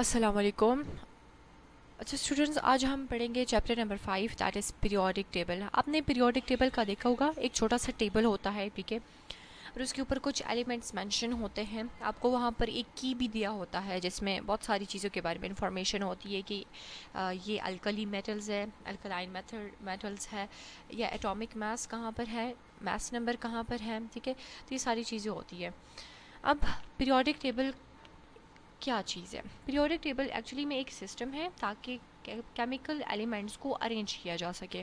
अस्सलाम वालेकुम। अच्छा स्टूडेंट्स, आज हम पढ़ेंगे chapter number 5, that is periodic table. आपने पीरियोडिक टेबल का देखा होगा, एक छोटा सा टेबल होता है, ठीक है, और उसके ऊपर कुछ एलिमेंट्स मेंशन होते हैं। आपको वहाँ पर एक की भी दिया होता है जिसमें बहुत सारी चीज़ों के बारे में इंफॉर्मेशन होती है कि ये अल्कली मेटल्स है, अल्कलाइन मेटल्स है, या एटॉमिक मास कहाँ पर है, मास नंबर कहाँ पर है, ठीक है। तो ये सारी चीज़ें होती है। अब पीरियोडिक टेबल क्या चीज़ है? पीरियोडिक टेबल एक्चुअली में एक सिस्टम है ताकि केमिकल एलिमेंट्स को अरेंज किया जा सके।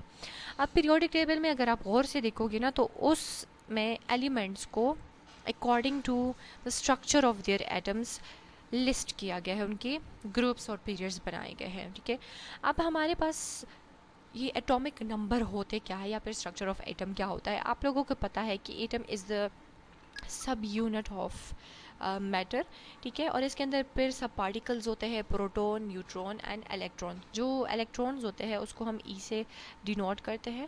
अब पीरियोडिक टेबल में अगर आप गौर से देखोगे ना, तो उसमें एलिमेंट्स को according to the structure of their atoms list किया गया है, उनके ग्रुप्स और पीरियड्स बनाए गए हैं, ठीक है। अब हमारे पास ये एटॉमिक नंबर होते क्या है, या फिर स्ट्रक्चर ऑफ एटम क्या होता है? आप लोगों को पता है कि atom is the sub unit of matter, ठीक है, और इसके अंदर फिर सब पार्टिकल्स होते हैं, प्रोटॉन, न्यूट्रॉन एंड इलेक्ट्रॉन। जो इलेक्ट्रॉन्स होते हैं उसको हम ई से डिनोट करते हैं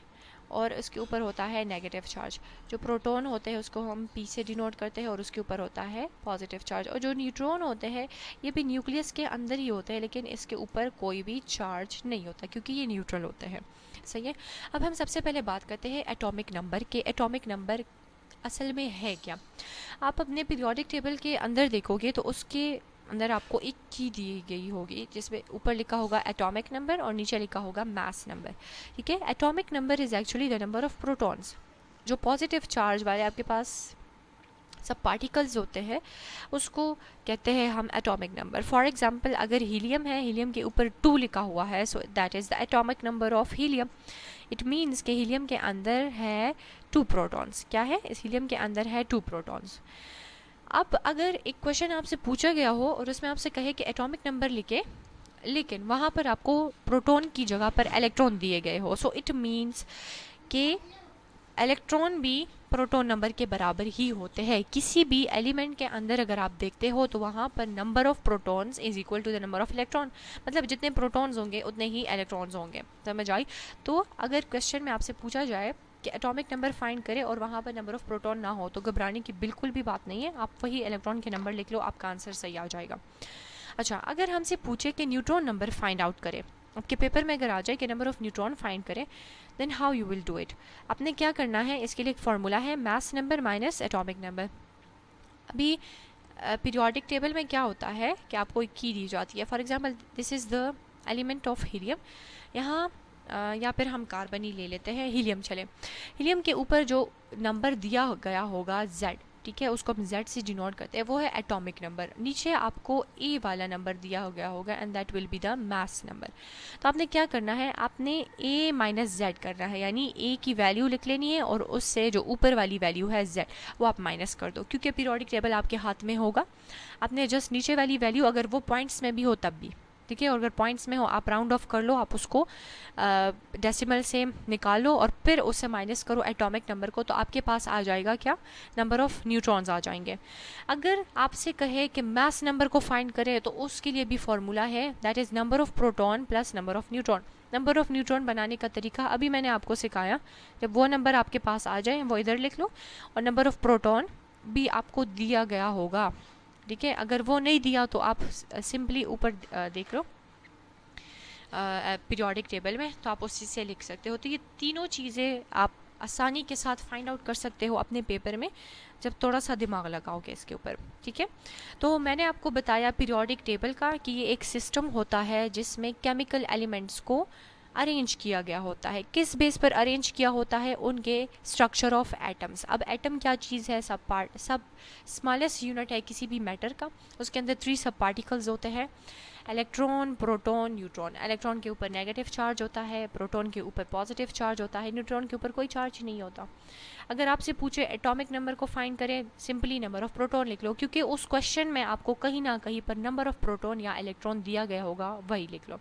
और उसके ऊपर होता है नेगेटिव चार्ज। जो प्रोटॉन होते हैं उसको हम पी से डिनोट करते हैं और उसके ऊपर होता है पॉजिटिव चार्ज। और जो न्यूट्रॉन होते हैं ये भी न्यूक्लियस के अंदर ही होते हैं, लेकिन इसके ऊपर कोई भी चार्ज नहीं होता क्योंकि ये न्यूट्रल होते हैं, सही है। अब हम सबसे पहले बात करते हैं एटॉमिक नंबर के। एटॉमिक नंबर असल में है क्या? आप अपने पीरियोडिक टेबल के अंदर देखोगे तो उसके अंदर आपको एक की दी गई होगी जिसमें ऊपर लिखा होगा एटॉमिक नंबर और नीचे लिखा होगा मास नंबर, ठीक है। Atomic number is actually the number of protons. जो पॉजिटिव चार्ज वाले आपके पास सब पार्टिकल्स होते हैं उसको कहते हैं हम एटॉमिक नंबर। फॉर एग्जांपल, अगर हीलियम है, हीलियम के ऊपर 2 लिखा हुआ है, so that is the atomic number of helium. It means कि हीलियम के अंदर है 2 प्रोटॉन्स। क्या है? इस हीलियम के अंदर है 2 प्रोटॉन्स। अब अगर एक क्वेश्चन आपसे पूछा गया हो और उसमें आपसे कहे कि एटॉमिक नंबर लिखे, लेकिन वहाँ पर आपको प्रोटॉन की जगह पर इलेक्ट्रॉन दिए गए हो, सो इट मीन्स कि इलेक्ट्रॉन भी प्रोटॉन नंबर के बराबर ही होते हैं। किसी भी एलिमेंट के अंदर अगर आप देखते हो तो वहाँ पर number of protons is equal to the number of electron, मतलब जितने प्रोटॉन्स होंगे उतने ही इलेक्ट्रॉन्स होंगे। समझ आई? तो अगर क्वेश्चन में आपसे पूछा जाए कि एटॉमिक नंबर फाइंड करें और वहाँ पर नंबर ऑफ प्रोटॉन ना हो, तो घबराने की बिल्कुल भी बात नहीं है। आप वही इलेक्ट्रॉन के नंबर लिख लो, आपका आंसर सही आ जाएगा। अच्छा, अगर हमसे पूछे कि न्यूट्रॉन नंबर फाइंड आउट करें, आपके पेपर में अगर आ जाए कि नंबर ऑफ न्यूट्रॉन फाइंड करें, then how you will do it? आपने क्या करना है, इसके लिए एक फार्मूला है, mass number minus atomic number. अभी पीरियोडिक टेबल में क्या होता है कि आपको एक की दी जाती है। For example, this is the element of helium. यहाँ या फिर हम कार्बन ही ले लेते हैं, हीलियम चले। हीलियम के ऊपर जो नंबर दिया गया होगा Z, ठीक है, उसको हम Z से डिनोट करते हैं, वो है एटॉमिक नंबर। नीचे आपको ए वाला नंबर दिया गया होगा and that will be the mass number. तो आपने क्या करना है, आपने ए माइनस जेड करना है, यानी ए की वैल्यू लिख लेनी है और उससे जो ऊपर वाली वैल्यू है Z, वो आप माइनस कर दो, क्योंकि पीरियोडिक टेबल आपके हाथ में होगा। आपने जस्ट नीचे वाली वैल्यू, अगर वो पॉइंट्स में भी हो तब भी, ठीक है, और अगर पॉइंट्स में हो आप राउंड ऑफ कर लो, आप उसको डेसिमल से निकाल लो और फिर उससे माइनस करो एटॉमिक नंबर को, तो आपके पास आ जाएगा क्या? नंबर ऑफ न्यूट्रॉन्स आ जाएंगे। अगर आपसे कहे कि मास नंबर को फाइंड करें तो उसके लिए भी फॉर्मूला है, that is number of proton plus number of neutron. Number of neutron बनाने का तरीका अभी मैंने आपको सिखाया। जब वो नंबर आपके पास आ जाए वो इधर लिख लो, और नंबर ऑफ प्रोटॉन भी आपको दिया गया होगा, ठीक है। अगर वो नहीं दिया तो आप सिंपली ऊपर देख लो पीरियोडिक टेबल में, तो आप उसी से लिख सकते हो। तो ये तीनों चीज़ें आप आसानी के साथ फाइंड आउट कर सकते हो अपने पेपर में, जब थोड़ा सा दिमाग लगाओगे इसके ऊपर, ठीक है। तो मैंने आपको बताया पीरियोडिक टेबल का कि ये एक सिस्टम होता है जिसमें केमिकल एलिमेंट्स को अरेंज किया गया होता है। किस बेस पर अरेंज किया होता है? उनके स्ट्रक्चर ऑफ एटम्स। अब एटम क्या चीज़ है? सब स्मॉलेस्ट यूनिट है किसी भी मैटर का। उसके अंदर 3 सब पार्टिकल्स होते हैं, इलेक्ट्रॉन, प्रोटॉन, न्यूट्रॉन। इलेक्ट्रॉन के ऊपर नेगेटिव चार्ज होता है, प्रोटॉन के ऊपर पॉजिटिव चार्ज होता है, न्यूट्रॉन के ऊपर कोई चार्ज नहीं होता। अगर आपसे पूछे एटॉमिक नंबर को फाइंड करें, सिंपली नंबर ऑफ प्रोटॉन लिख लो, क्योंकि उस क्वेश्चन में आपको कहीं ना कहीं पर नंबर ऑफ प्रोटॉन या इलेक्ट्रॉन दिया गया होगा, वही लिख लो।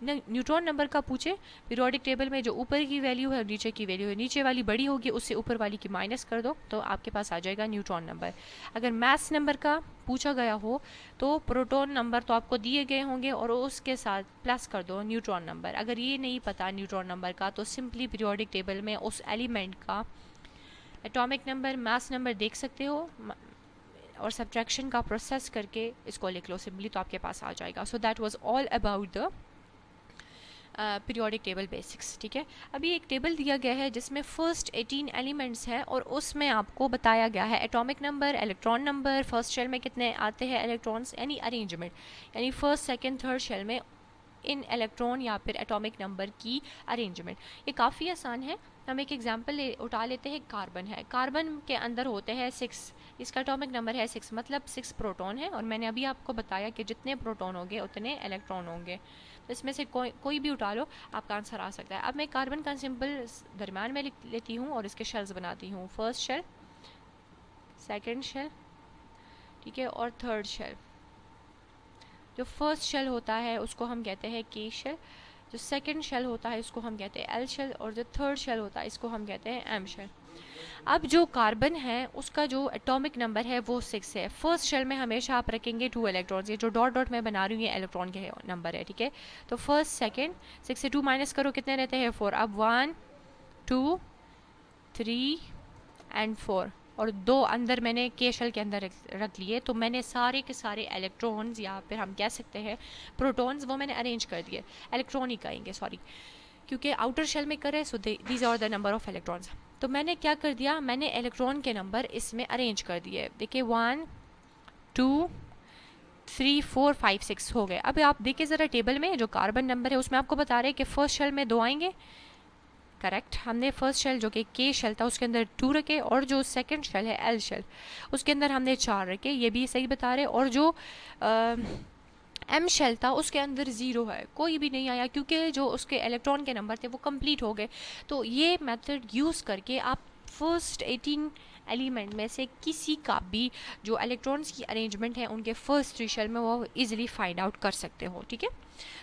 न्यूट्रॉन नंबर का पूछे पीरियोडिक टेबल में, जो ऊपर की वैल्यू है और नीचे की वैल्यू है, नीचे वाली बड़ी होगी उससे ऊपर वाली की माइनस कर दो, तो आपके पास आ जाएगा न्यूट्रॉन नंबर। अगर मास नंबर का पूछा गया हो तो प्रोटॉन नंबर तो आपको दिए गए होंगे और उसके साथ प्लस कर दो न्यूट्रॉन नंबर। अगर ये नहीं पता न्यूट्रॉन नंबर का, तो सिंपली पीरियोडिक टेबल में उस एलिमेंट का एटॉमिक नंबर, मास नंबर देख सकते हो, और सब्ट्रैक्शन का प्रोसेस करके इसको लिख लो सिंपली, तो आपके पास आ जाएगा. So that was all about the periodic table basics. ठीक है, अभी एक टेबल दिया गया है जिसमें फर्स्ट 18 एलिमेंट्स हैं और उसमें आपको बताया गया है atomic number, electron number, first shell में कितने आते हैं इलेक्ट्रॉन्स, यानी अरेंजमेंट, यानी फर्स्ट सेकंड थर्ड शेल में इन इलेक्ट्रॉन या फिर एटॉमिक नंबर की अरेंजमेंट. ये काफ़ी आसान है. हम एक एग्जांपल उठा लेते हैं. कार्बन है, कार्बन के अंदर होते हैं 6, इसका एटॉमिक नंबर है 6, मतलब 6 प्रोटॉन है. और मैंने अभी आपको बताया कि जितने प्रोटॉन होंगे उतने इलेक्ट्रॉन होंगे. तो इसमें से कोई भी उठा लो, आपका आंसर आ सकता है. अब मैं कार्बन का सिंपल दरम्यान में लिख लेती हूँ और इसके शेल्स बनाती हूँ. फर्स्ट शेल, सेकेंड शेल, ठीक है, और थर्ड शेल. जो फर्स्ट शेल होता है उसको हम कहते हैं के शेल, जो सेकंड शेल होता है इसको हम कहते हैं एल शेल, और जो थर्ड शेल होता है इसको हम कहते हैं एम शेल. अब जो कार्बन है उसका जो एटॉमिक नंबर है वो 6 है. फर्स्ट शेल में हमेशा आप रखेंगे 2 इलेक्ट्रॉन्स. ये जो डॉट डॉट मैं बना रही हूँ ये इलेक्ट्रॉन के नंबर है. ठीक है, तो फर्स्ट सेकंड 6 से 2 माइनस करो, कितने रहते हैं 4. अब 1 2 3 एंड 4 और 2 अंदर मैंने के शेल के अंदर रख लिए. तो मैंने सारे के सारे इलेक्ट्रॉन्स या फिर हम कह सकते हैं प्रोटॉन्स वो मैंने अरेंज कर दिए. इलेक्ट्रॉन ही कहेंगे, सॉरी, क्योंकि आउटर शेल में करे. So these are the number of electrons. तो मैंने क्या कर दिया, मैंने इलेक्ट्रॉन के नंबर इसमें अरेंज कर दिए. देखिए 1 2 3 4 5 6 हो गए. अब आप देखिए ज़रा टेबल में जो कार्बन नंबर है उसमें आपको बता रहे हैं कि फर्स्ट शेल में 2 आएंगे. करेक्ट, हमने फर्स्ट शेल जो कि के शेल था उसके अंदर 2 रखे, और जो सेकंड शेल है एल शेल उसके अंदर हमने 4 रखे. ये भी सही बता रहे. और जो एम शेल था उसके अंदर 0 है, कोई भी नहीं आया, क्योंकि जो उसके इलेक्ट्रॉन के नंबर थे वो कंप्लीट हो गए. तो ये मेथड यूज़ करके आप फर्स्ट 18 एलिमेंट में से किसी का भी जो इलेक्ट्रॉन्स की अरेंजमेंट है उनके फर्स्ट 3 शेल में वो इजीली फाइंड आउट कर सकते हो. ठीक है,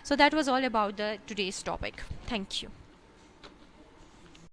so that was all about the today's topic. Thank you.